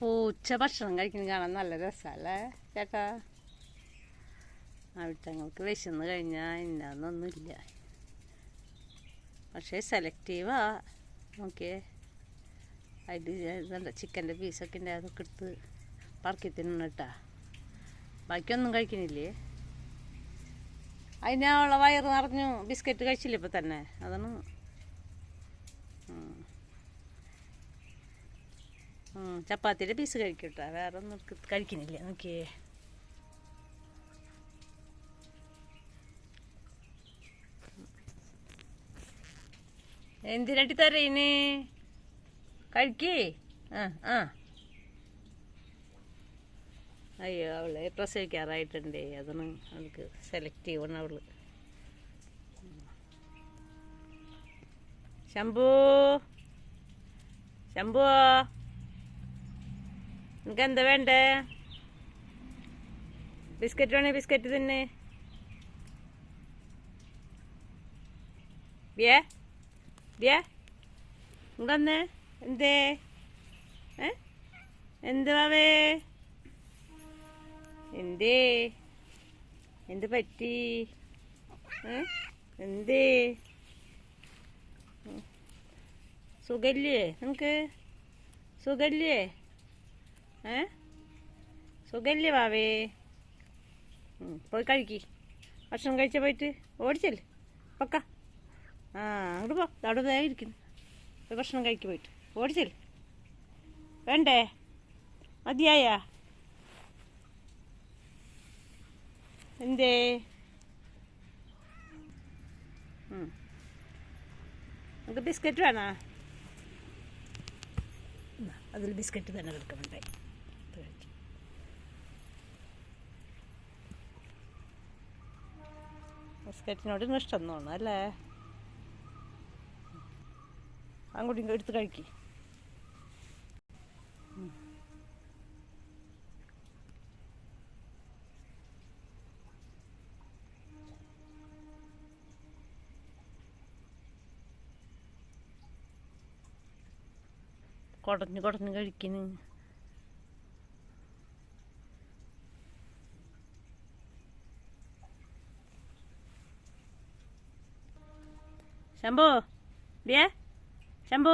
പൂച്ച ഭക്ഷണം കഴിക്കുന്നത് കാണാൻ നല്ല രസമല്ലേ ചേട്ടാ? അവിട്ടങ്ങൾക്ക് വിശന്ന് കഴിഞ്ഞാൽ ഇന്നാന്നൊന്നുമില്ല. പക്ഷേ സെലക്റ്റീവാ. നോക്കിയേ, അതിൽ ചിക്കൻ്റെ പീസൊക്കെ ഉണ്ട്, അതൊക്കെ എടുത്ത് പറക്കി തിന്നട്ടാ. ബാക്കിയൊന്നും കഴിക്കണില്ലേ? അതിനുള്ള വയറ് നിറഞ്ഞു. ബിസ്ക്കറ്റ് കഴിച്ചില്ല ഇപ്പം തന്നെ. അതാണ് ചപ്പാത്തിയുടെ പീസ് കഴിക്കട്ടാ, വേറെ ഒന്നും കഴിക്കണില്ല. നോക്കിയേ, എന്തിനട്ടി തരേന്? കഴിക്കേ. അയ്യോ, അവള് പ്രസവിക്കാറായിട്ടുണ്ടേ. അതാണ് അവൾക്ക് സെലക്റ്റീവ് ആണ് അവള്. ശംഭു, ശംഭു, നിനക്ക് എന്താ വേണ്ടേ? ബിസ്ക്കറ്റ് വേണേ ബിസ്ക്കറ്റ് തന്നെ. ബിയേ ബിയേ ഇങ്ങന്നെ. എന്തേ എന്ത് വാവേ? എന്തേ എന്ത് പറ്റി? എന്തേ? സുഖല്ലേ നിനക്ക്? സുഖല്ലേ? സുഖല്ലേ വാവേ? പോയി കഴിക്കി. ഭക്ഷണം കഴിച്ച പോയിട്ട് ഓടിച്ചല്ലേ പക്ക. അങ്ങോട്ട് പോ, അവിടെ വേഗം ഇരിക്കുന്നു. പോയി ഭക്ഷണം കഴിക്കി പോയിട്ട് ഓടിച്ചല്ലേ. വേണ്ടേ? മതിയായ? എന്തേ? നമുക്ക് ബിസ്ക്കറ്റ് വേണോ? അതിൽ ബിസ്ക്കറ്റ് തന്നെ കിടക്കുന്നുണ്ടായി. ബിസ്ക്കറ്റിനോട് ഇഷ്ടം തോന്നുന്നു അല്ലേ? അങ്ങോട്ടും എടുത്ത് കഴിക്കി. കുടഞ്ഞ് കുടഞ്ഞ് കഴിക്കുന്നു. ശംഭു, ബിയേ ശംഭു.